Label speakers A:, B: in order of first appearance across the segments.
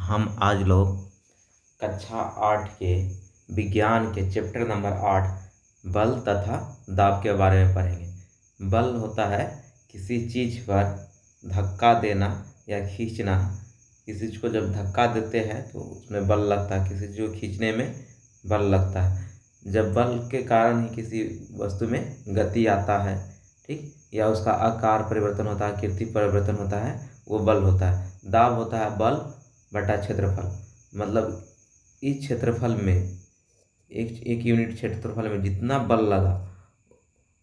A: हम आज लोग कक्षा 8 के विज्ञान के चैप्टर नंबर 8 बल तथा दाब के बारे में पढ़ेंगे। बल होता है किसी चीज़ पर धक्का देना या खींचना। किसी चीज़ को जब धक्का देते हैं तो उसमें बल लगता है, किसी चीज़ को खींचने में बल लगता है। जब बल के कारण ही किसी वस्तु में गति आता है, ठीक, या उसका आकार परिवर्तन होता है, आकृति परिवर्तन होता है, वो बल होता है। दाब होता है बल बटा क्षेत्रफल। मतलब इस क्षेत्रफल में एक एक यूनिट क्षेत्रफल में जितना बल लगा,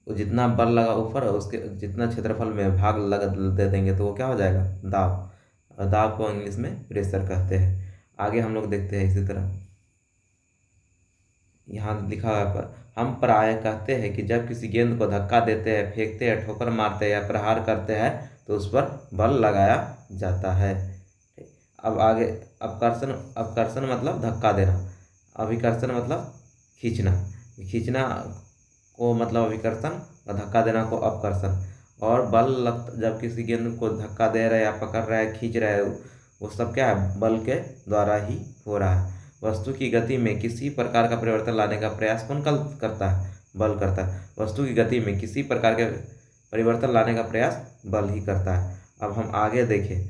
A: वो जितना बल लगा ऊपर उसके जितना क्षेत्रफल में भाग लगा दे देंगे तो वो क्या हो जाएगा, दाब। और दाब को इंग्लिश में प्रेशर कहते हैं। आगे हम लोग देखते हैं इसी तरह यहाँ लिखा हुआ है पर हम प्राय कहते हैं कि जब किसी गेंद को धक्का देते हैं, फेंकते हैं, ठोकर मारते हैं या प्रहार करते हैं तो उस पर बल लगाया जाता है। ठीक। अब आगे अपकर्षण। अपकर्षण मतलब धक्का देना, अभिकर्षण मतलब खींचना। खींचना को मतलब अभिकर्षण और धक्का देना को अपकर्षण। और बल लग जब किसी गेंद को धक्का दे रहे या पकड़ रहा है, खींच रहा है, वो सब क्या है, बल के द्वारा ही हो रहा है। वस्तु की गति में किसी प्रकार का परिवर्तन लाने का प्रयास कौन करता है, बल करता है। वस्तु की गति में किसी प्रकार के परिवर्तन लाने का प्रयास बल ही करता है। अब हम आगे देखें,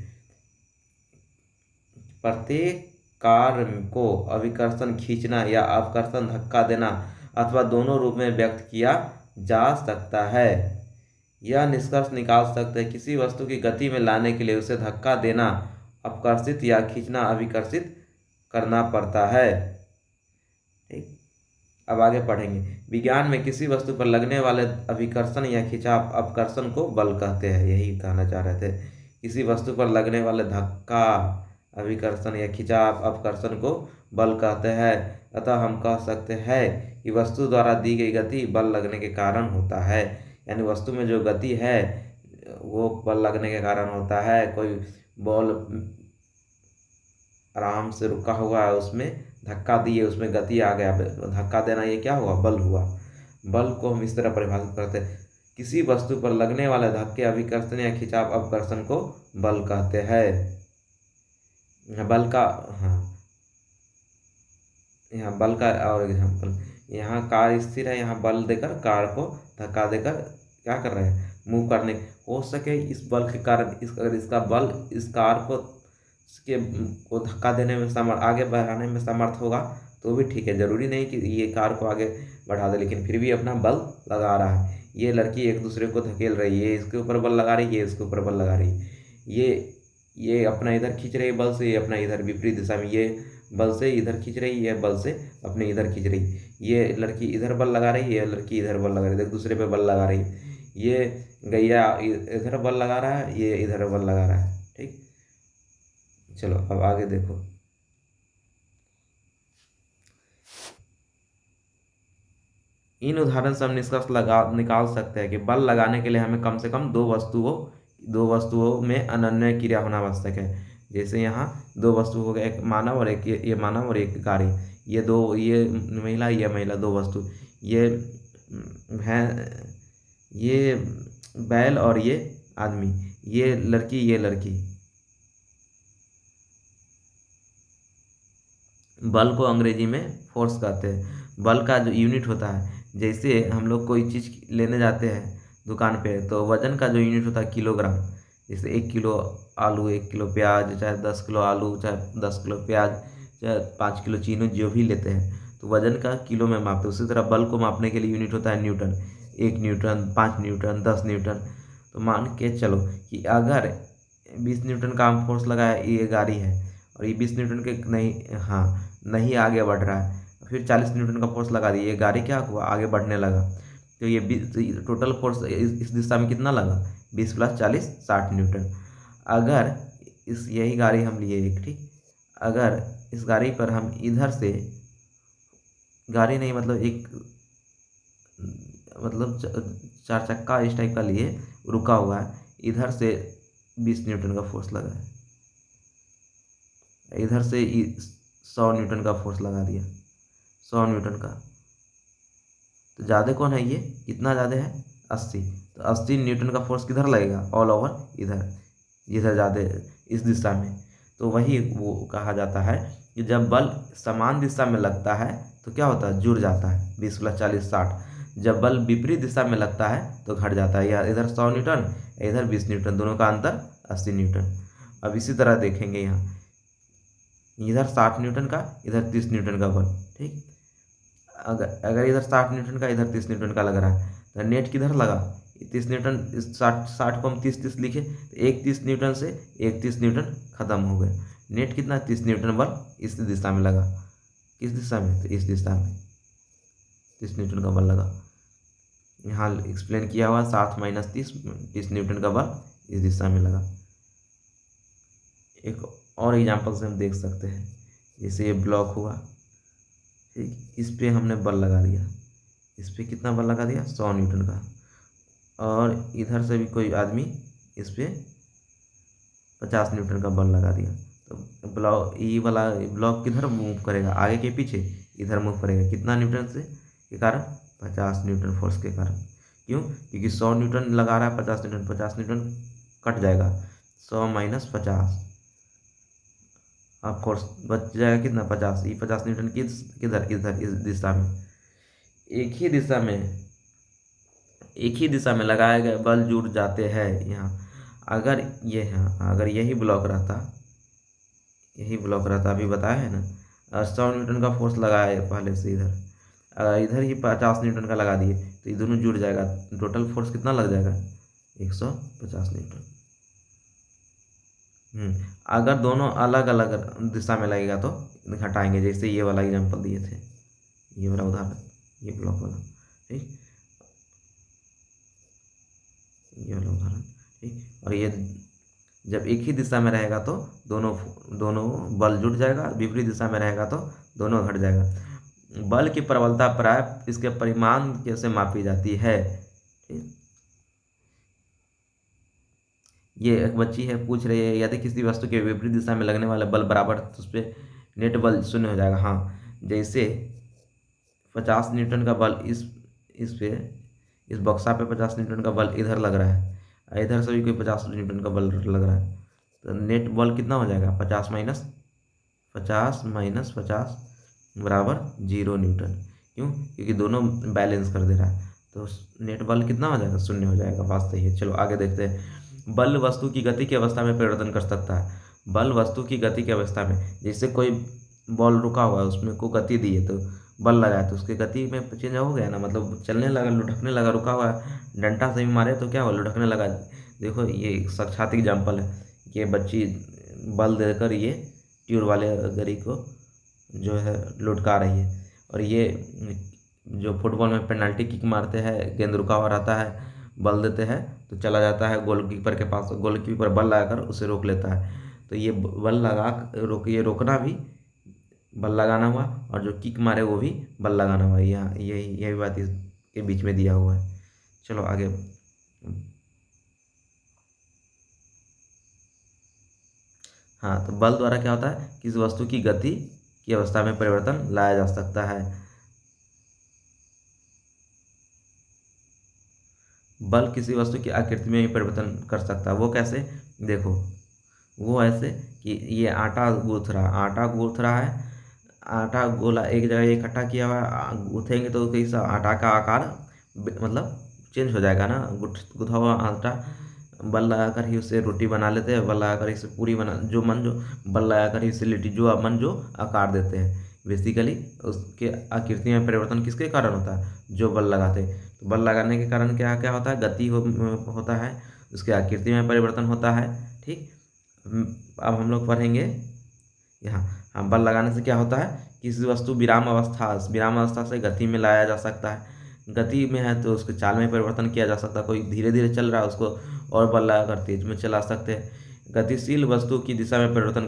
A: प्रत्येक कार्य को अभिकर्षण खींचना या अपकर्षण धक्का देना अथवा दोनों रूप में व्यक्त किया जा सकता है। यह निष्कर्ष निकाल सकते हैं किसी वस्तु की गति में लाने के लिए उसे धक्का देना, अपकर्षित या खींचना, अभिकर्षित करना पड़ता है। ठीक। अब आगे पढ़ेंगे। विज्ञान में किसी वस्तु पर लगने वाले अभिकर्षण या खिंचाव अपकर्षण को बल कहते हैं। यही कहना चाह रहे थे, किसी वस्तु पर लगने वाले धक्का, अभिकर्षण या खिंचाव अपकर्षण को बल कहते हैं। अतः हम कह सकते हैं कि वस्तु द्वारा दी गई गति बल लगने के कारण होता है। यानी वस्तु में जो गति है वो बल लगने के कारण होता है। कोई बॉल आराम से रुका हुआ है, उसमें धक्का दिए, उसमें गति आ गया, धक्का देना ये क्या हुआ, बल हुआ। बल को हम इस तरह परिभाषित करते हैं, किसी वस्तु पर लगने वाले धक्के, अभिकर्षण या खिंचाव अपकर्षण को बल कहते हैं। बल का, हाँ, यहाँ बल का और एग्जाम्पल, यहाँ कार स्थिर है, यहाँ बल देकर कार को धक्का देकर क्या कर रहे हैं, मूव करने हो सके। इस बल के कारण अगर इसका बल इस कार को इसके को धक्का देने में आगे बढ़ाने में समर्थ होगा तो भी ठीक है। ज़रूरी नहीं कि ये कार को आगे बढ़ा दे, लेकिन फिर भी अपना बल लगा रहा है। ये लड़की एक दूसरे को धकेल रही है, इसके ऊपर बल लगा रही है, ये इसके ऊपर बल लगा रही है। ये अपना इधर खींच रही है बल से, ये अपना इधर विपरीत दिशा में, ये बल से इधर खींच रही है, बल से अपने इधर खींच रही। ये लड़की इधर बल लगा रही है, लड़की इधर बल लगा रही है, एक दूसरे पे बल लगा रही है। ये गैया इधर बल लगा रहा है, ये इधर बल लगा रहा है। ठीक। चलो अब आगे देखो। इन उदाहरण से हम निष्कर्ष निकाल सकते हैं कि बल लगाने के लिए हमें कम से कम दो वस्तुओं में अनन्य क्रिया होना आवश्यक है। जैसे यहाँ दो वस्तु हो गए, एक मानव और एक ये मानव और एक गाड़ी। ये महिला, दो वस्तु, ये है, ये बैल और ये आदमी, ये लड़की। बल को अंग्रेजी में फोर्स कहते हैं। बल का जो यूनिट होता है, जैसे हम लोग कोई चीज़ लेने जाते हैं दुकान पे तो वजन का जो यूनिट होता है किलोग्राम। जैसे 1 किलो आलू, 1 किलो प्याज, चाहे 10 किलो आलू, चाहे 10 किलो प्याज, चाहे 5 किलो चीनी, जो भी लेते हैं तो वजन का किलो में मापते हैं। उसी तरह बल को मापने के लिए यूनिट होता है न्यूटन। 1 Newton, 5 Newton, 10 Newton. तो मान के चलो कि अगर 20 न्यूटन का हम फोर्स लगाया, ये गाड़ी है और ये 20 न्यूटन के नहीं, हाँ, नहीं आगे बढ़ रहा है, फिर 40 न्यूटन का फोर्स लगा दिए, ये गाड़ी क्या हुआ, आगे बढ़ने लगा। तो ये टोटल फोर्स इस दिशा में कितना लगा, 20 + 40 60 न्यूटन। अगर इस यही गाड़ी हम लिए एक, ठीक, अगर इस गाड़ी पर हम इधर से, गाड़ी नहीं मतलब एक, मतलब चार चक्का इस टाइप का लिए, रुका हुआ है, इधर से 20 न्यूटन का फोर्स लगा है, इधर से 100 न्यूटन का फोर्स लगा दिया, 100 न्यूटन का। तो ज़्यादा कौन है, ये कितना ज़्यादा है, 80। तो 80 न्यूटन का फोर्स किधर लगेगा, ऑल ओवर इधर, जिधर ज़्यादा इस दिशा में। तो वही वो कहा जाता है कि जब बल समान दिशा में लगता है तो क्या होता है, जुड़ जाता है, 20 + 40 60। जब बल विपरीत दिशा में लगता है तो घट जाता है, या इधर 100 न्यूटन इधर 20 न्यूटन, दोनों का अंतर 80 न्यूटन। अब इसी तरह देखेंगे यहाँ, इधर 60 न्यूटन का इधर 30 न्यूटन का बल, ठीक। अगर अगर इधर 60 न्यूटन का इधर 30 न्यूटन का लग रहा है तो नेट किधर लगा, 30 न्यूटन, इस 60 को हम 30 लिखे तो एक 30 न्यूटन से एक 30 न्यूटन खत्म हो गए। नेट कितना, 30 न्यूटन बल इस दिशा में लगा, किस दिशा में, तो इस दिशा में 30 न्यूटन का बल लगा। यहाँ एक्सप्लेन किया हुआ 60 - 30 न्यूटन का बल इस दिशा में लगा। एक और एग्जांपल से हम देख सकते हैं, जैसे ये ब्लॉक हुआ, ठीक, इस पे हमने बल लगा दिया, इस पे कितना बल लगा दिया, 100 न्यूटन का, और इधर से भी कोई आदमी इस पे 50 न्यूटन का बल लगा दिया, तो ब्लॉक, ये वाला ब्लॉक किधर मूव करेगा, आगे के पीछे, इधर मूव करेगा, कितना न्यूटन से के कारण, 50 न्यूटन फोर्स के कारण। क्यों, क्योंकि 100 न्यूटन लगा रहा है, 50 न्यूटन कट जाएगा, 100 - 50, अब फोर्स बच जाएगा कितना, 50, ये 50 न्यूटन किधर, इधर इस दिशा में, एक ही दिशा में, एक ही दिशा में लगाए गए बल जुड़ जाते हैं यहाँ। अगर ये यहाँ, अगर यही ब्लॉक रहता, यही ब्लॉक रहता, अभी बताया है ना, 100 न्यूटन का फोर्स लगाया है पहले से इधर, अगर इधर ही 50 न्यूटन का लगा दिए तो ये दोनों जुड़ जाएगा, टोटल फोर्स कितना लग जाएगा, 150 न्यूटन। अगर दोनों अलग अलग दिशा में लगेगा तो घटाएंगे, जैसे ये वाला एग्जांपल दिए थे, ये वाला उदाहरण, ये ब्लॉक वाला, ठीक, ये वाला उदाहरण, ठीक। और ये जब एक ही दिशा में रहेगा तो दोनों दोनों बल जुड़ जाएगा, विपरीत दिशा में रहेगा तो दोनों घट जाएगा। बल की प्रबलता प्राय इसके परिमाण कैसे मापी जाती है, ठीक। ये एक बच्ची है, पूछ रही है, यदि किसी वस्तु के विपरीत दिशा में लगने वाला बल बराबर तो उस पर नेट बल 0 हो जाएगा। हाँ, जैसे 50 न्यूटन का बल इस पे, इस बक्सा पे 50 न्यूटन का बल इधर लग रहा है, इधर से भी कोई 50 न्यूटन का बल लग रहा है, तो नेट बल कितना हो जाएगा, 50 - 50 बराबर 0 न्यूटन। क्यों, क्योंकि दोनों बैलेंस कर दे रहा है, तो नेट बल कितना हो जाएगा, 0 हो जाएगा। बात सही है। चलो आगे देखते हैं। बल वस्तु की गति की अवस्था में परिवर्तन कर सकता है। बल वस्तु की गति की अवस्था में, जैसे कोई बॉल रुका हुआ है, उसमें को गति दी है तो बल लगाया तो उसकी गति में चेंज हो गया ना, मतलब चलने लगा, लुढ़कने लगा, रुका हुआ है, डंडा से भी मारे तो क्या हुआ, लुढ़कने लगा। देखो ये साक्षात एग्जाम्पल है कि बच्ची बल देकर ये ट्यूब वाले गरी को जो है लुढ़का रही है। और ये जो फुटबॉल में पेनल्टी किक मारते हैं, गेंद रुका हुआ रहता है, बल देते हैं तो चला जाता है गोलकीपर के पास, गोलकीपर बल लगाकर उसे रोक लेता है। तो ये बल लगा ये रोकना भी बल लगाना हुआ, और जो किक मारे वो भी बल लगाना हुआ। यहाँ यही बात इसके बीच में दिया हुआ है। चलो आगे। हाँ, तो बल द्वारा क्या होता है, किसी वस्तु की गति की अवस्था में परिवर्तन लाया जा सकता है। बल किसी वस्तु की आकृति में भी परिवर्तन कर सकता है। वो कैसे, देखो, वो ऐसे कि ये आटा गूँथ रहा है, आटा गोला एक जगह इकट्ठा किया हुआ है, गूँथेंगे तो कैसा आटा का आकार मतलब चेंज हो जाएगा ना। गूँथा हुआ आटा बल लगाकर ही उसे रोटी बना लेते हैं, बल लगाकर इसे पूरी बना, जो बल लगाकर ही इसे लिट्टी, जो आकार देते हैं। बेसिकली उसके आकृति में परिवर्तन किसके कारण होता है, जो बल लगाते हैं। तो बल लगाने के कारण क्या क्या होता है, गति होता है, उसके आकृति में परिवर्तन होता है, ठीक। अब हम लोग पढ़ेंगे यहाँ। हाँ, बल लगाने से क्या होता है, किसी वस्तु विराम अवस्था से गति में लाया जा सकता है। गति में है तो उसके चाल में परिवर्तन किया जा सकता है। कोई धीरे धीरे चल रहा है, उसको और बल लगाकर तेज में चला सकते हैं। गतिशील वस्तु की दिशा में परिवर्तन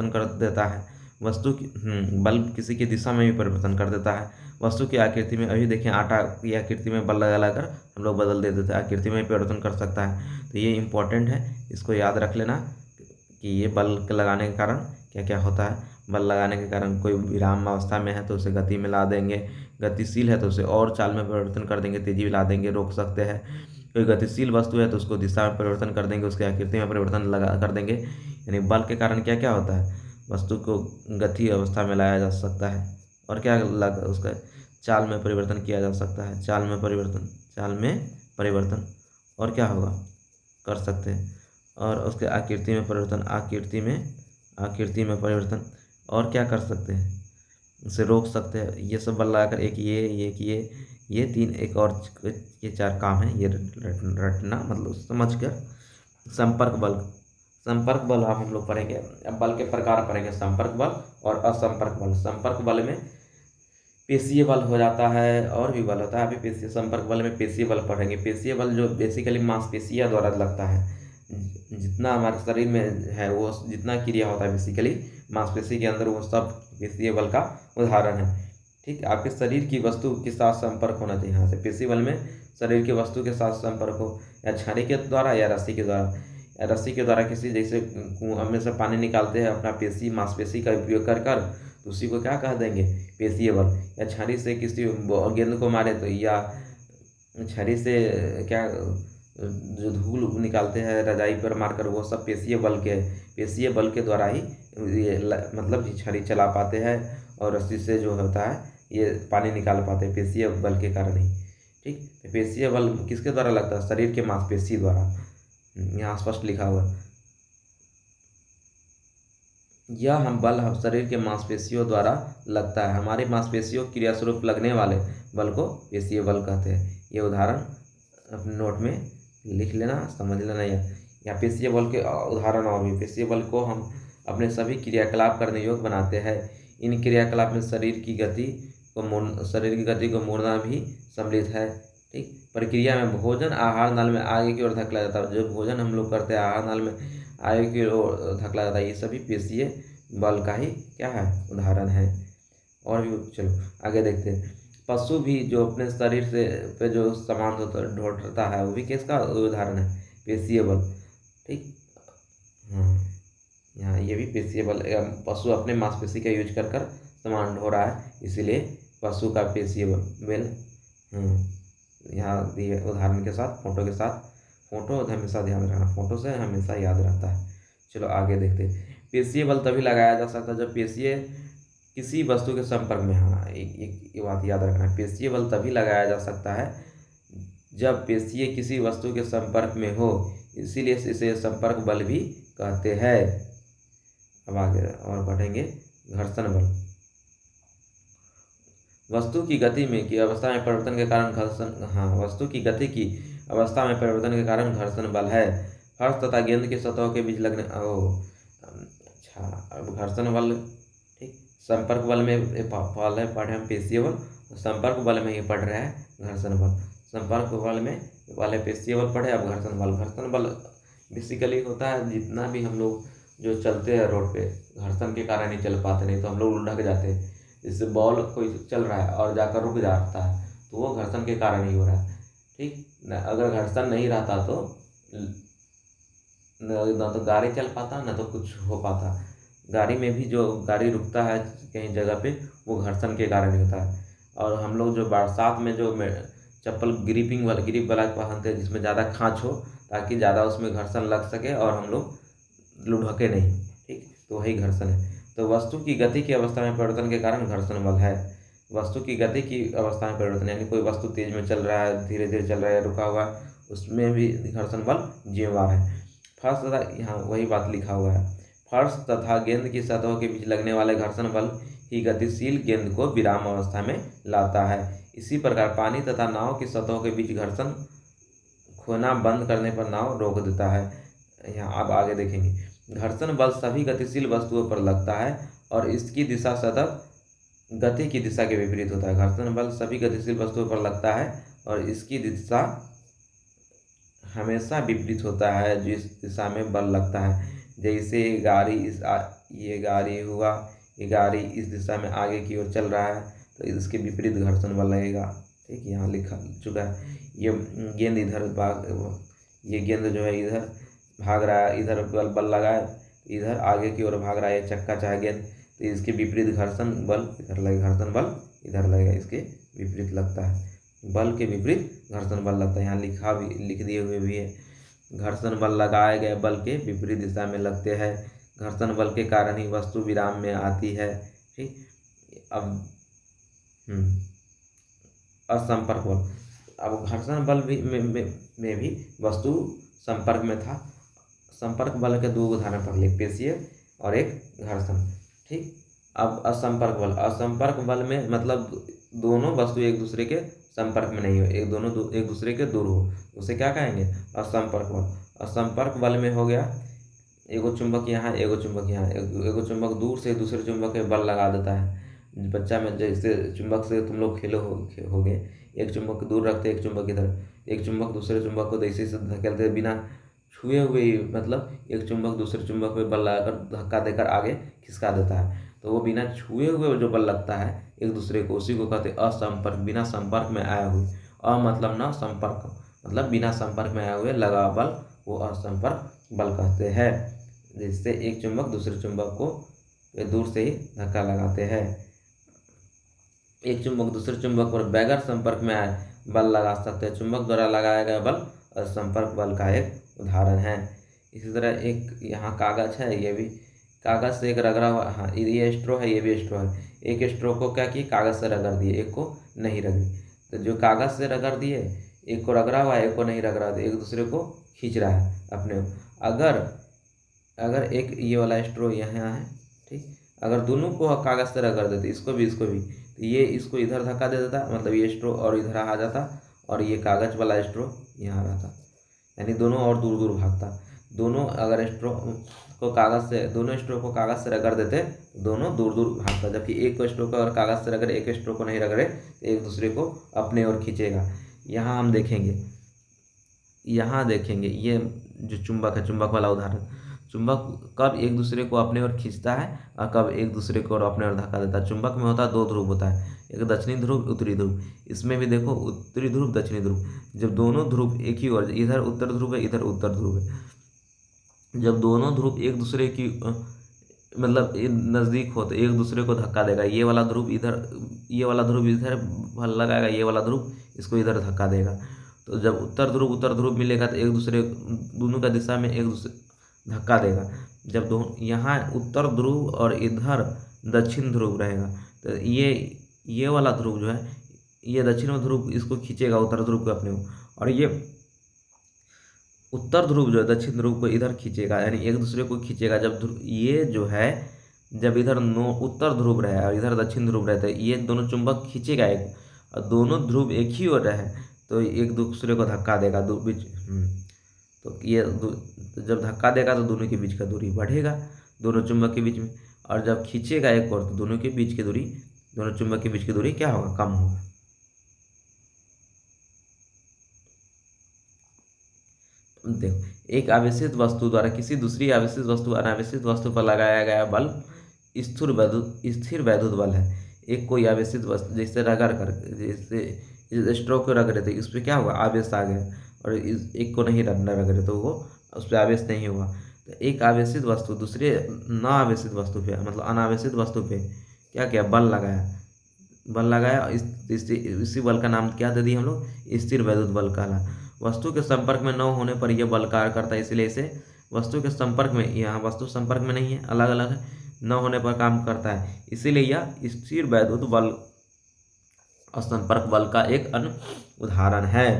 A: कर देता है। बल किसी की दिशा में भी परिवर्तन कर देता है। वस्तु की आकृति में, अभी देखिए आटा की आकृति में बल लगाकर हम लोग बदल देते हैं, आकृति में परिवर्तन कर सकता है। तो ये इम्पोर्टेंट है, इसको याद रख लेना कि ये बल लगाने के कारण क्या क्या होता है। बल लगाने के कारण कोई विराम अवस्था में है तो उसे गति में ला देंगे, गतिशील है तो उसे और चाल में परिवर्तन कर देंगे, तेजी ला देंगे, रोक सकते हैं। कोई गतिशील वस्तु है तो उसको दिशा में परिवर्तन कर देंगे, उसके आकृति में परिवर्तन लगा कर देंगे। यानी बल के कारण क्या क्या होता है, वस्तु को गति अवस्था में लाया जा सकता है। और क्या उसका चाल में परिवर्तन किया जा सकता है, चाल में परिवर्तन और क्या होगा कर सकते हैं। और उसके आकृति में परिवर्तन, आकृति में परिवर्तन और क्या कर सकते हैं, उसे रोक सकते हैं। ये सब बल लगाकर एक ये तीन एक और ये चार काम है, ये रटना मतलब समझ कर। संपर्क बल अब हम लोग पढ़ेंगे। अब बल के प्रकार पढ़ेंगे, संपर्क बल और असंपर्क बल। संपर्क बल में पेशीय बल हो जाता है और भी बल होता है। अभी पेशीय संपर्क बल में पेशीय बल पढ़ेंगे। पेशीय बल जो बेसिकली मांसपेशियों द्वारा लगता है, जितना हमारे शरीर में है वो जितना क्रिया होता है बेसिकली मांसपेशी के अंदर, वो सब पेशीय बल का उदाहरण है। ठीक, आपके शरीर की वस्तु के साथ संपर्क होना चाहिए। यहाँ से पेशी बल में शरीर की वस्तु के साथ संपर्क हो, या छड़ी के द्वारा या रस्सी के द्वारा। रस्सी के द्वारा किसी, जैसे कुआं में से पानी निकालते हैं अपना मांसपेशी का उपयोग कर कर, तो उसी को क्या कह देंगे, पेशीय बल। या छड़ी से किसी गेंद को मारे तो, या छड़ी से क्या जो धूल निकालते हैं रजाई पर मारकर, वो सब पेशीय बल के द्वारा ही ये मतलब छड़ी चला पाते हैं। और रस्सी से जो होता है ये पानी निकाल पाते हैं, पेशीय बल के कारण ही। ठीक, पेशीय बल किसके द्वारा लगता है, शरीर के मांसपेशी द्वारा। यहाँ स्पष्ट लिखा हुआ है, यह हम बल हम शरीर के मांसपेशियों द्वारा लगता है। हमारी मांसपेशियों क्रिया स्वरूप लगने वाले बल को पेशीय बल कहते हैं। ये उदाहरण अपने नोट में लिख लेना, समझ लेना। या पेशीय बल के उदाहरण और भी। पेशीय बल को हम अपने सभी क्रियाकलाप करने योग्य बनाते हैं। इन क्रियाकलाप में शरीर की गति को मोड़ना भी सम्मिलित है। ठीक, प्रक्रिया में भोजन आहार नाल में आगे की ओर धकेला जाता है। जो भोजन हम लोग करते हैं आहार नाल में आगे की ओर धकेला जाता है, ये सभी पेशीय बल का ही क्या है, उदाहरण है। और भी चलो आगे देखते हैं। पशु भी जो अपने शरीर से पे जो सामान ढोता है, वो भी किसका उदाहरण है, पेशीय बल। ठीक, हाँ, यहाँ ये भी पेशीय बल। पशु अपने मांसपेशी का यूज कर कर सामान ढो रहा है, इसीलिए पशु का पेशीय बल। यहाँ दिए उदाहरण के साथ, फोटो के साथ। फोटो हमेशा ध्यान रखना, फोटो से हमेशा याद रहता है। चलो आगे देखते हैं। पेशीय बल तभी लगाया जा सकता है जब पेशीय किसी वस्तु के संपर्क में। हाँ, एक बात याद रखना है, पेशीय बल तभी लगाया जा सकता है जब पेशीय किसी वस्तु के संपर्क में हो, इसीलिए इसे संपर्क बल भी कहते हैं। अब आगे और बढ़ेंगे। घर्षण बल, वस्तु की गति में की अवस्था में परिवर्तन के कारण घर्षण। हाँ, वस्तु की गति की अवस्था में परिवर्तन के कारण घर्षण बल है। फर्श तथा गेंद की सतहों के बीच लगने। अच्छा, अब घर्षण बल। ठीक, संपर्क बल में पहले पढ़े हम पेशीय बल, संपर्क बल में ही पढ़ रहे हैं घर्षण बल। संपर्क बल में पहले पेशीय बल पढ़े, अब घर्षण बल। घर्षण बल बेसिकली होता है, जितना भी हम लोग जो चलते हैं रोड पे, घर्षण के कारण ही चल पाते, नहीं तो हम लोग ढक जाते हैं। जैसे बॉल कोई चल रहा है और जाकर रुक जाता है, तो वो घर्षण के कारण ही हो रहा है। ठीक, अगर घर्षण नहीं रहता तो ना तो गाड़ी चल पाता, ना तो कुछ हो पाता। गाड़ी में भी जो गाड़ी रुकता है कहीं जगह पे, वो घर्षण के कारण ही होता है। और हम लोग जो बरसात में जो चप्पल ग्रिप वाला पहनते हैं, जिसमें ज़्यादा खाँच हो, ताकि ज़्यादा उसमें घर्षण लग सके और हम लोग लुढ़के नहीं। ठीक, तो वही घर्षण है। तो वस्तु की गति की अवस्था में परिवर्तन के कारण घर्षण बल है। वस्तु की गति की अवस्था में परिवर्तन, यानी कोई वस्तु तेज में चल रहा है, धीरे धीरे चल रहा है, रुका हुआ है, उसमें भी घर्षण बल जिम्मेवार है। फर्श तथा, यहाँ वही बात लिखा हुआ है, फर्श तथा गेंद की सतहों के बीच लगने वाले घर्षण बल ही गतिशील गेंद को विराम अवस्था में लाता है। इसी प्रकार पानी तथा नाव की सतहों के बीच घर्षण खोना बंद करने पर नाव रोक देता है। यहाँ आप आगे देखेंगे। घर्षण बल सभी गतिशील वस्तुओं पर लगता है और इसकी दिशा सतत गति की दिशा के विपरीत होता है। घर्षण बल सभी गतिशील वस्तुओं पर लगता है और इसकी दिशा हमेशा विपरीत होता है जिस दिशा में बल लगता है। जैसे ये गाड़ी हुआ, ये गाड़ी इस दिशा में आगे की ओर चल रहा है, तो इसके विपरीत घर्षण बल लगेगा। ठीक, यहाँ लिखा चुका है। ये गेंद ये गेंद जो है इधर भाग रहा है, इधर बल लगा है, इधर आगे की ओर भाग रहा है ये चक्का चाहे गेंद, तो इसके विपरीत घर्षण बल इधर लगेगा, घर्षण बल इधर लगेगा, इसके विपरीत लगता है। बल के विपरीत घर्षण बल लगता है। यहाँ लिख दिए हुए भी है, घर्षण बल लगाए गए बल के विपरीत दिशा में लगते हैं। घर्षण बल के कारण ही वस्तु विराम में आती है। ठीक, अब असंपर्क बल। अब घर्षण बल में भी वस्तु संपर्क में था। संपर्क बल के दो उदाहरण पढ़ लिए, पेशीय और एक घर्षण। ठीक, अब असंपर्क बल में मतलब दोनों वस्तु एक दूसरे के संपर्क में नहीं हो, एक दूसरे के दूर हो, उसे क्या कहेंगे? असंपर्क बल। असंपर्क बल में हो गया एगो चुंबक यहाँ, एगो चुंबक यहाँ, एगो चुंबक दूर से दूसरे चुंबक पे बल लगा देता है। बच्चा में जैसे चुंबक से तुम लोग खेलो होगे, एक चुंबक दूर रखते, एक चुंबक इधर, एक चुंबक दूसरे चुंबक को जैसे से धकेलते बिना छुए हुए ही, मतलब एक चुंबक दूसरे चुंबक पे बल लगाकर धक्का देकर आगे खिसका देता है। तो वो बिना छुए हुए जो बल लगता है एक दूसरे को, उसी को कहते हैं असंपर्क, बिना संपर्क में आए हुए। मतलब न संपर्क, मतलब बिना संपर्क में आए हुए लगा बल, वो असंपर्क बल कहते हैं। जिससे एक चुंबक दूसरे चुंबक को दूर से ही धक्का लगाते हैं। एक चुंबक दूसरे चुंबक पर बगैर संपर्क में आए बल लगा सकते हैं। चुंबक द्वारा लगाया गया बल असंपर्क बल का एक उदाहरण है। इसी तरह एक यहाँ कागज है, ये भी कागज से एक रगड़ा हुआ, हाँ ये स्ट्रो है, ये भी स्ट्रो है। एक स्ट्रो को क्या किए, कागज से रगड़ दिए, एक को नहीं रगड़ी। तो जो कागज से रगड़ दिए, एक को रगड़ा हुआ, एक को नहीं रगड़ा, तो एक दूसरे को खींच रहा है अपने। अगर एक ये वाला स्ट्रो यहाँ है, ठीक, अगर दोनों को कागज से रगड़ देते, इसको भी इसको भी, तो ये इसको इधर धक्का दे देता, मतलब ये स्ट्रो और इधर आ जाता, और ये कागज वाला स्ट्रो यहाँ रहता, यानी दोनों और दूर दूर भागता। दोनों अगर स्ट्रो को कागज से, दोनों स्ट्रो को कागज से रगड़ देते, दोनों दूर दूर भागता। जबकि एक स्ट्रो को अगर कागज से रगड़े, एक स्ट्रो को नहीं रगड़े, तो एक दूसरे को अपने ओर खींचेगा। यहाँ हम देखेंगे, यहाँ देखेंगे ये जो चुंबक है, चुंबक वाला उदाहरण, चुंबक कब एक दूसरे को अपने ओर खींचता है और कब एक दूसरे को अपने ओर धक्का देता है। चुंबक में होता है दो ध्रुव होता है, एक दक्षिणी ध्रुव, उत्तरी ध्रुव। इसमें भी देखो उत्तरी ध्रुव दक्षिणी ध्रुव, जब दोनों ध्रुव एक ही ओर, इधर उत्तर ध्रुव है, इधर उत्तर ध्रुव है, जब दोनों ध्रुव एक दूसरे की मतलब नज़दीक हो तो एक दूसरे को धक्का देगा। ये वाला ध्रुव इधर, ये वाला ध्रुव इधर बल लगाएगा, ये वाला ध्रुव इसको इधर धक्का देगा। तो जब उत्तर ध्रुव मिलेगा तो एक दूसरे, दोनों का दिशा में एक दूसरे धक्का देगा। जब दोनों यहाँ उत्तर ध्रुव और इधर दक्षिण ध्रुव रहेगा, तो ये वाला ध्रुव जो है, ये दक्षिण ध्रुव इसको खींचेगा उत्तर ध्रुव को अपने को, और ये उत्तर ध्रुव जो है दक्षिण ध्रुव को इधर खींचेगा, यानी एक दूसरे को खींचेगा। जब ये जो है, जब इधर उत्तर ध्रुव रहे और इधर दक्षिण ध्रुव रहता है, ये दोनों चुंबक खींचेगा एक, और दोनों ध्रुव एक ही ओर रहे तो एक दूसरे को धक्का देगा बीच। तो ये तो जब धक्का देगा तो दोनों के बीच का दूरी बढ़ेगा, दोनों चुंबक के बीच में। और जब खींचेगा एक और, तो दोनों के बीच की दूरी, दोनों चुंबक के बीच की दूरी क्या होगा, कम होगा। देखो, एक आवेशित वस्तु द्वारा किसी दूसरी आवेशित वस्तु अनावेशित वस्तु पर लगाया गया बल स्थिर वैद्युत बल है। एक कोई आवेशित वस्तु जैसे रगड़ कर, जैसे स्ट्रोक को रगड़े थे, इस पर क्या हुआ, आवेश आ गया, और एक को नहीं रगड़े तो वो उस पर आवेश नहीं हुआ। तो एक आवेशित वस्तु दूसरे न आवेशित वस्तु पे, मतलब अनावेशित वस्तु पे क्या किया, बल लगाया। इसी बल का नाम क्या दे दिए हम लोग, स्थिर वैद्युत बल कहला। वस्तु के संपर्क में न होने पर यह बल कार्य करता है, इसलिए इसे वस्तु के संपर्क में, यहाँ वस्तु संपर्क में नहीं है, अलग अलग है, न होने पर काम करता है, इसीलिए यह स्थिर वैद्युत बल असंपर्क बल का एक अन्य उदाहरण है।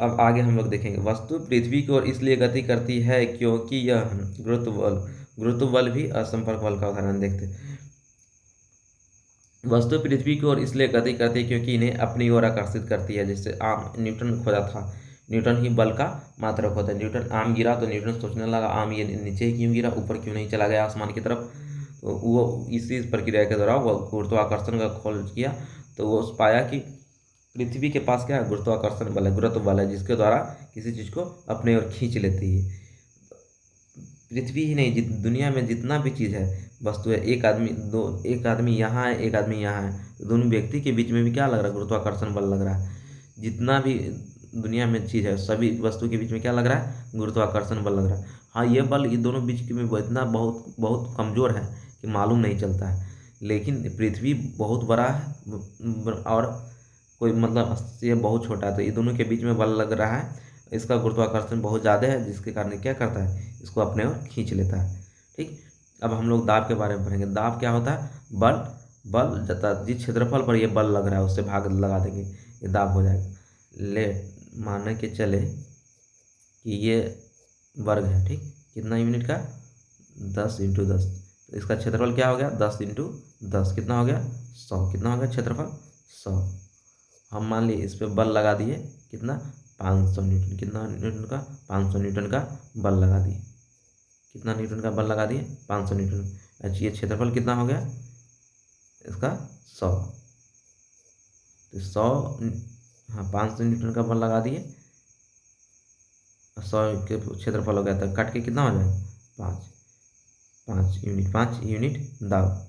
A: अब आगे हम लोग देखेंगे, वस्तु पृथ्वी की ओर इसलिए गति करती है क्योंकि यह गुरुत्व बल भी असंपर्क बल का उदाहरण देखते हैं। वस्तु पृथ्वी की ओर इसलिए गति करती है क्योंकि इन्हें अपनी ओर आकर्षित करती है। जैसे आम न्यूटन खोजा था, न्यूटन ही बल का मात्रक होता है। न्यूटन आम गिरा तो न्यूटन सोचने लगा आम ये नीचे ही क्यों गिरा, ऊपर क्यों नहीं चला गया आसमान की तरफ। तो वो इसी प्रक्रिया के दौरान वो गुरुत्वाकर्षण का खोज किया, तो वो पाया कि पृथ्वी के पास क्या है, गुरुत्वाकर्षण बल है, गुरुत्व बल है, जिसके द्वारा किसी चीज़ को अपने ओर खींच लेती है। पृथ्वी ही नहीं, दुनिया में जितना भी चीज़ है, वस्तु है, एक आदमी यहाँ है, एक आदमी यहाँ है, तो दोनों व्यक्ति के बीच में भी क्या लग रहा है, गुरुत्वाकर्षण बल लग रहा है। जितना भी दुनिया में चीज़ है, सभी वस्तु के बीच में क्या लग रहा है, गुरुत्वाकर्षण बल लग रहा है। हाँ, ये बल ये दोनों बीच में इतना बहुत बहुत कमज़ोर है कि मालूम नहीं चलता है। लेकिन पृथ्वी बहुत बड़ा है और कोई मतलब ये बहुत छोटा है, तो ये दोनों के बीच में बल लग रहा है, इसका गुरुत्वाकर्षण बहुत ज़्यादा है, जिसके कारण क्या करता है, इसको अपने ओर खींच लेता है। ठीक, अब हम लोग दाब के बारे में पढ़ेंगे। दाब क्या होता है, बल, बल जता जिस क्षेत्रफल पर ये बल लग रहा है उससे भाग लगा देंगे, ये दाब हो जाएगा। ले माने के चले कि ये वर्ग है, ठीक, कितना यूनिट का, 10 × 10, तो इसका क्षेत्रफल क्या हो गया, 10 × 10 कितना हो गया, 100, कितना हो गया क्षेत्रफल, 100। हम मान लिए इस पर बल लगा दिए कितना, 500 न्यूटन, कितना न्यूटन का, 500 न्यूटन का बल लगा दिए, कितना न्यूटन का बल लगा दिए, 500 न्यूटन। अच्छा, ये क्षेत्रफल कितना हो गया इसका, 100, तो 100, हाँ 500 न्यूटन का बल लगा दिए, 100 के क्षेत्रफल हो गया, तो कट के कितना हो जाएगा, 5, 5 यूनिट दाब,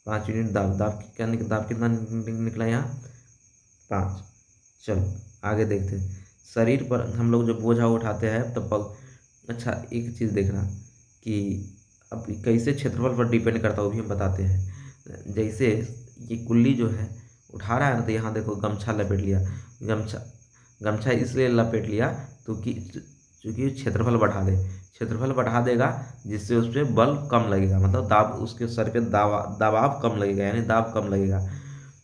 A: 5 यूनिट दाब। दाब कितना निकला यहाँ, 5। चलो आगे देखते हैं। शरीर पर हम लोग जो बोझा उठाते हैं तब अच्छा एक चीज़ देखना कि अब कैसे क्षेत्रफल पर डिपेंड करता है वो भी हम बताते हैं। जैसे ये कुल्ली जो है उठा रहा है ना, तो यहाँ देखो गमछा लपेट लिया, गमछा इसलिए लपेट लिया तो कि चूँकि क्षेत्रफल बढ़ा दे, क्षेत्रफल बढ़ा देगा जिससे उस पर बल कम लगेगा, मतलब दाब, उसके सर पे दबाव कम लगेगा, यानी दाब कम लगेगा।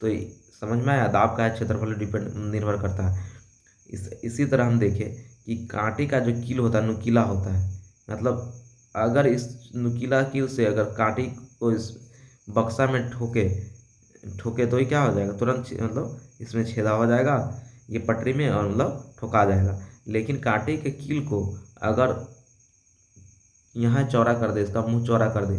A: तो समझ में आया, दाब का है क्षेत्रफल निर्भर करता है। इसी तरह हम देखें कि कांटे का जो कील होता है नुकीला होता है, मतलब अगर इस नुकीला कील से अगर कांटे को इस बक्सा में ठोके तो ही क्या हो जाएगा, तुरंत मतलब इसमें छेदा हो जाएगा ये पटरी में, और मतलब ठोका जाएगा। लेकिन कांटे के कील को अगर यहाँ चौड़ा कर दे, इसका मुंह चौड़ा कर दे,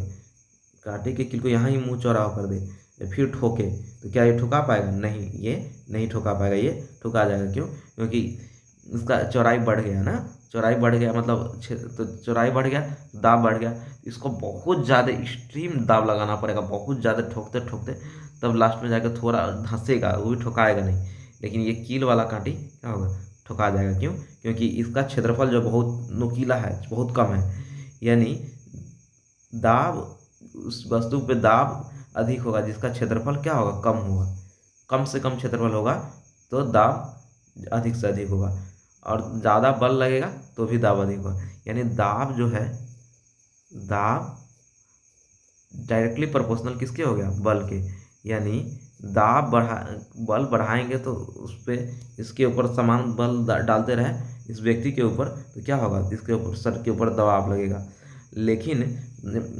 A: कांटे के कील को यहाँ ही मुंह चौड़ा कर दे, फिर ठोके, तो क्या ये ठुका पाएगा, नहीं, ये नहीं ठुका पाएगा, ये ठुका जाएगा। क्यों, क्योंकि इसका चौड़ाई बढ़ गया ना, चौड़ाई बढ़ गया मतलब तो चौड़ाई बढ़ गया, दाब बढ़ गया, इसको बहुत ज़्यादा एक्सट्रीम दाब लगाना पड़ेगा, बहुत ज़्यादा ठोकते ठोकते, तब लास्ट में जाकर थोड़ा धंसेगा, वो भी ठुकाएगा नहीं। लेकिन ये कील वाला कांटी क्या होगा, ठुका जाएगा। क्यों, क्योंकि इसका क्षेत्रफल जो बहुत नुकीला है, बहुत कम है, यानी दाब, उस वस्तु पे दाब अधिक होगा जिसका क्षेत्रफल क्या होगा, कम होगा, कम से कम क्षेत्रफल होगा तो दाब अधिक से अधिक होगा, और ज़्यादा बल लगेगा तो भी दाब अधिक होगा। यानी दाब जो है, दाब डायरेक्टली प्रोपोर्शनल किसके हो गया, बल के। यानी दाब बल बढ़ाएंगे तो उस पर इसके ऊपर समान बल डालते रहे इस व्यक्ति के ऊपर, तो क्या होगा, इसके ऊपर सर के ऊपर दबाव लगेगा। लेकिन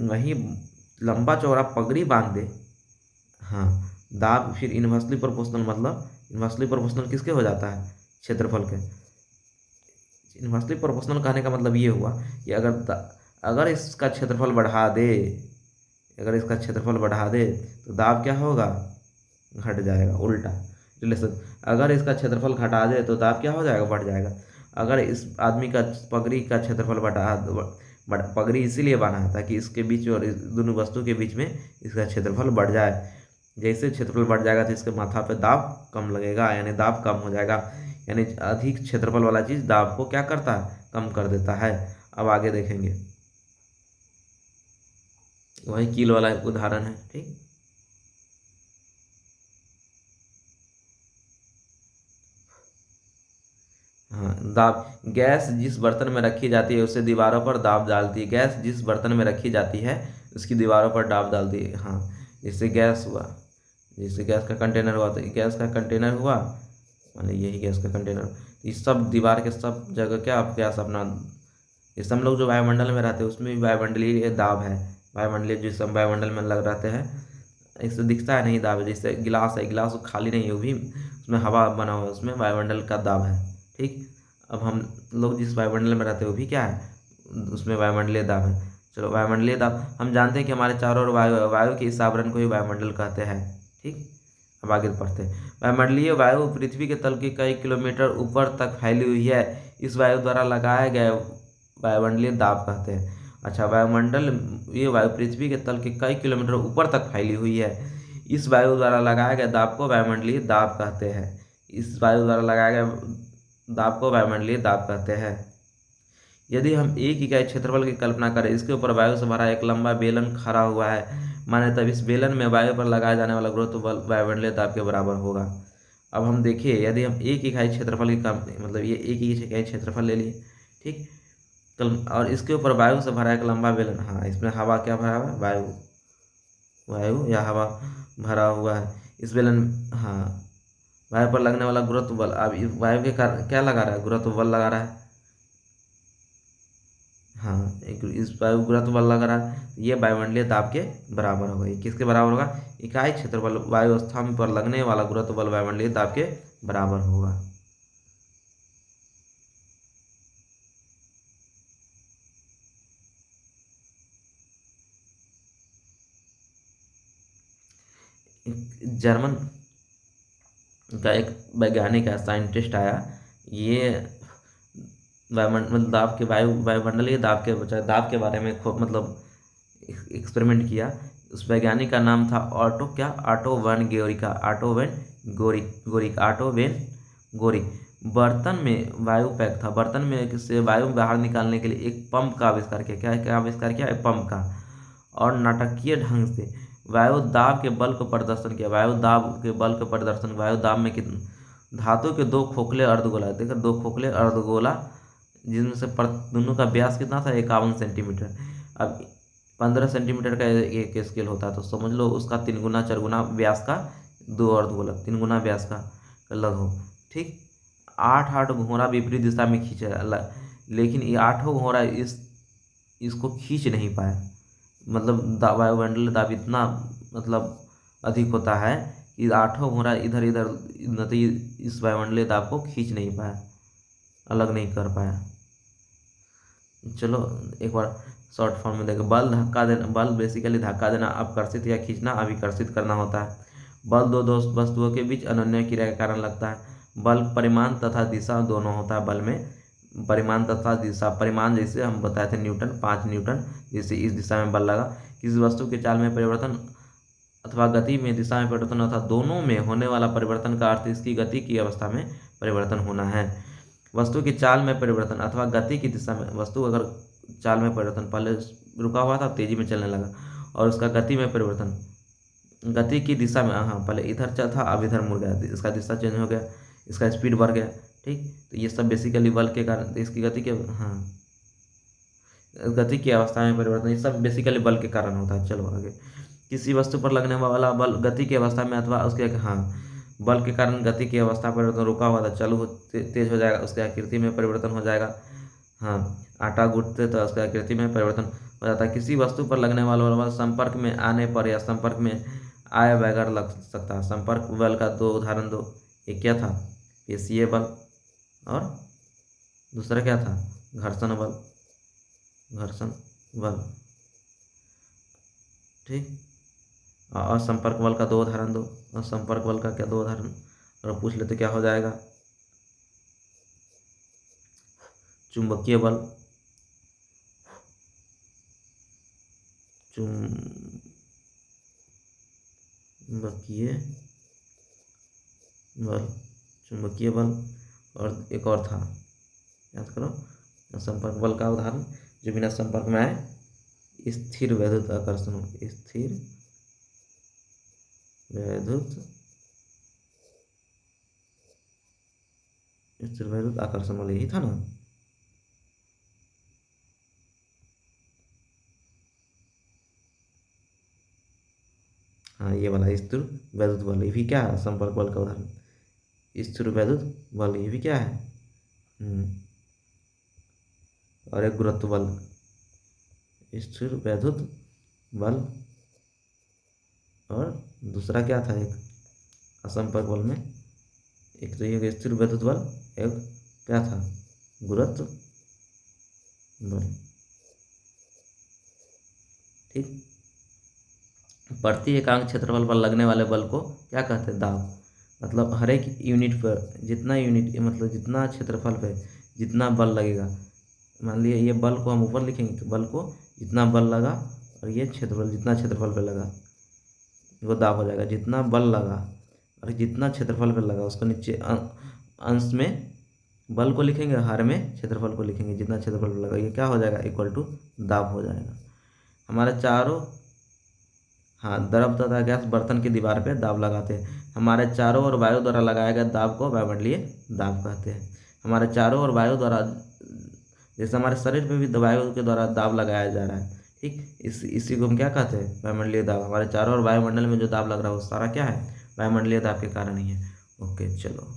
A: वही लंबा चौड़ा पगड़ी बांध दे, हाँ, दाब फिर इन्वर्सली प्रोपोर्शनल, मतलब इन्वर्सली प्रोपोर्शनल किसके हो जाता है, क्षेत्रफल के। इन्वर्सली प्रोपोर्शनल कहने का मतलब ये हुआ कि अगर इसका क्षेत्रफल बढ़ा दे, अगर इसका क्षेत्रफल बढ़ा दे तो दाब क्या होगा, घट जाएगा, उल्टा रिलेशन। अगर इसका क्षेत्रफल घटा दे तो दाब क्या हो जाएगा, बढ़ जाएगा। अगर इस आदमी का पगड़ी का क्षेत्रफल पगड़ी इसीलिए बांधा है ताकि इसके बीच और इस दोनों वस्तु के बीच में इसका क्षेत्रफल बढ़ जाए। जैसे क्षेत्रफल बढ़ जाएगा तो इसके माथा पे दाब कम लगेगा, यानी दाब कम हो जाएगा। यानी अधिक क्षेत्रफल वाला चीज़ दाब को क्या करता है, कम कर देता है। अब आगे देखेंगे, वही कील वाला एक उदाहरण है, ठीक। हाँ, दाब, गैस जिस बर्तन में रखी जाती है उससे दीवारों पर दाब डालती है, गैस जिस बर्तन में रखी जाती है उसकी दीवारों पर दाब डालती है। हाँ, जैसे गैस हुआ, जैसे गैस का कंटेनर हुआ, तो गैस का कंटेनर हुआ, माने यही गैस का कंटेनर, इस सब दीवार के सब जगह क्या आप गैस अपना, इस हम लोग जो वायुमंडल में रहते हैं उसमें भी वायुमंडलीय दाब है, वायुमंडलीय जिस हम वायुमंडल में लग रहते हैं, इससे दिखता है नहीं दाब है। जैसे गिलास है, गिलास वो खाली नहीं है, वो भी उसमें हवा बना हुआ है, उसमें वायुमंडल का दाब है, ठीक। अब हम लोग जिस वायुमंडल में रहते हैं वो भी क्या है, उसमें वायुमंडलीय दाब है। चलो, वायुमंडलीय दाब हम जानते हैं कि हमारे चारों ओर वायु के इस आवरण को ही वायुमंडल कहते हैं, ठीक। अब आगे पढ़ते हैं। वायुमंडलीय वायु पृथ्वी के तल के कई किलोमीटर ऊपर तक फैली हुई है, इस वायु द्वारा लगाए गए वायुमंडलीय दाब कहते हैं। अच्छा, वायुमंडल, ये वायु पृथ्वी के तल के कई किलोमीटर ऊपर तक फैली हुई है, इस वायु द्वारा लगाए गए दाब को वायुमंडलीय दाब कहते हैं। इस वायु द्वारा लगाए गए दाब को वायुमंडलीय दाब कहते हैं। यदि हम एक इकाई क्षेत्रफल की कल्पना करें, इसके ऊपर वायु से भरा एक लंबा बेलन खड़ा हुआ है, माने तब इस बेलन में वायु पर लगाया जाने वाला गुरुत्व बल वायुमंडलीय दाब के बराबर होगा। अब हम देखिए, यदि हम एक इकाई क्षेत्रफल की कम मतलब ये एक इकाई क्षेत्रफल ले लिए, ठीक, और इसके ऊपर वायु से भरा एक लंबा बेलन, हाँ इसमें हवा क्या भरा हुआ है, वायु, वायु या हवा भरा हुआ है इस बेलन, हाँ वायु पर लगने वाला गुरुत्व बल, अब वायु के कारण क्या लगा रहा है, गुरुत्व बल लगा रहा है, हाँ एक इस वायु गुरुत्व बल लग रहा है, ये वायुमंडलीय दाब के बराबर होगा। ये किसके बराबर होगा, इकाई क्षेत्रफल वायु स्तंभ पर लगने वाला गुरुत्व बल वायुमंडलीय दाब के बराबर होगा। जर्मन का एक वैज्ञानिक है, साइंटिस्ट आया, ये वायुमंडल दाब के वायुमंडलीय दाब के बारे में खूब मतलब एक्सपेरिमेंट किया। उस वैज्ञानिक का नाम था ऑटो वेन गोरिका, ऑटो वेन गोरिक। बर्तन में वायु पैक था, बर्तन में से वायु बाहर निकालने के लिए एक पंप का आविष्कार किया। क्या क्या आविष्कार किया, एक पंप का। और नाटकीय ढंग से वायु दाब के बल को प्रदर्शन किया। वायु दाब के बल का प्रदर्शन, वायु दाब में कितने धातु के दो खोखले अर्धगोला, देखो दो खोखले अर्धगोला, जिनमें से दोनों का व्यास कितना था, 51 सेंटीमीटर। अब 15 सेंटीमीटर का एक स्केल होता है, तो समझ लो उसका 3 गुना 4 गुना व्यास का दो अर्धगोला, 3 गुना व्यास का लगभग, ठीक। 8 घोड़ा विपरीत दिशा में खींचे, लेकिन ये 8 घोड़ा इसको खींच नहीं पाया। मतलब वायुमंडलीय दाब इतना मतलब अधिक होता है कि 8 घोड़ा इधर इधर इस वायुमंडलीय दाब को खींच नहीं पाया, अलग नहीं कर पाया। चलो एक बार शॉर्ट फॉर्म में देखो, बल धक्का देना, बल बेसिकली धक्का देना, अपकर्षित या खींचना, अभिकर्षित करना होता है। बल दो वस्तुओं के बीच अनन्य क्रिया के कारण लगता है। बल परिमाण तथा दिशा दोनों होता है। बल में परिमाण तथा दिशा, परिमाण जैसे हम बताए थे न्यूटन, 5 न्यूटन, जैसे इस दिशा में बल लगा। किसी वस्तु के चाल में परिवर्तन अथवा गति में दिशा में परिवर्तन अथवा दोनों में होने वाला परिवर्तन का अर्थ इसकी गति की अवस्था में परिवर्तन होना है। वस्तु की चाल में परिवर्तन अथवा गति की दिशा में, वस्तु अगर चाल में परिवर्तन, पहले रुका हुआ था तेजी में चलने लगा, और उसका गति में परिवर्तन, गति की दिशा में, हाँ पहले इधर चल था अब इधर मुड़ गया, इसका दिशा चेंज हो गया, इसका स्पीड बढ़ गया, ठीक। तो ये सब बेसिकली बल के कारण, इसकी गति के, हाँ गति की अवस्था में परिवर्तन, ये सब बेसिकली बल के कारण होता है। चलो आगे, किसी वस्तु पर लगने वाला बल गति की अवस्था में अथवा उसके, हाँ बल के कारण गति की अवस्था परिवर्तन, रुका हुआ था चालू तेज हो जाएगा, उसके आकृति में परिवर्तन हो जाएगा। हाँ आटा गूंथते तो उसके आकृति में परिवर्तन हो जाता है। किसी वस्तु पर लगने वाला बल संपर्क में आने पर या संपर्क में आए बगैर लग सकता है। संपर्क बल का दो उदाहरण दो, एक क्या था, पेशीय बल, और दूसरा क्या था, घर्षण बल, घर्षण बल, ठीक। और संपर्क बल का दो उदाहरण दो, और संपर्क बल का क्या दो उदाहरण, और पूछ लेते क्या हो जाएगा, चुंबकीय बल, चुंबकीय बल, चुंबकीय बल, और एक और था, याद करो, संपर्क बल का उदाहरण जो बिना संपर्क में आए, स्थिर वैद्युत आकर्षण, स्थिर वैद्युत आकर्षण वाला यही था ना। हाँ ये वाला स्थिर वैद्युत बल, ये भी क्या है, संपर्क बल का उदाहरण। स्थिर वैद्युत बल ये भी क्या है, और एक गुरुत्व बल, स्थिर वैद्युत बल, और दूसरा क्या था, एक असंपर्क बल में, एक तो ये स्थिर वैद्युत बल, एक क्या था, गुरुत्व बल, ठीक। प्रति एकांक क्षेत्रफल पर लगने वाले बल को क्या कहते हैं, दाब। मतलब हर एक यूनिट पर जितना यूनिट, मतलब जितना क्षेत्रफल पे जितना बल लगेगा, मान लिया ये बल को हम ऊपर लिखेंगे, तो बल को जितना बल लगा, और ये क्षेत्रफल जितना क्षेत्रफल पे लगा वो दाब हो जाएगा। जितना बल लगा और जितना क्षेत्रफल पे लगा उसको नीचे अंश में बल को लिखेंगे, हर में क्षेत्रफल को लिखेंगे, जितना क्षेत्रफल लगा ये क्या हो जाएगा, इक्वल टू दाब हो जाएगा। हमारे चारों, हाँ, द्रव तथा गैस बर्तन की दीवार पे दाब लगाते हैं। हमारे चारों ओर वायु द्वारा लगाए गए दाब को वायुमंडलीय दाब कहते हैं। हमारे चारों ओर वायु द्वारा, जैसे हमारे शरीर पे भी वायु के द्वारा दाब लगाया जा रहा है, ठीक, इसी को हम क्या कहते हैं, वायुमंडलीय दाब। हमारे चारों ओर वायुमंडल में जो दाब लग रहा है वो सारा क्या है, वायुमंडलीय दाब के कारण ही है। ओके चलो।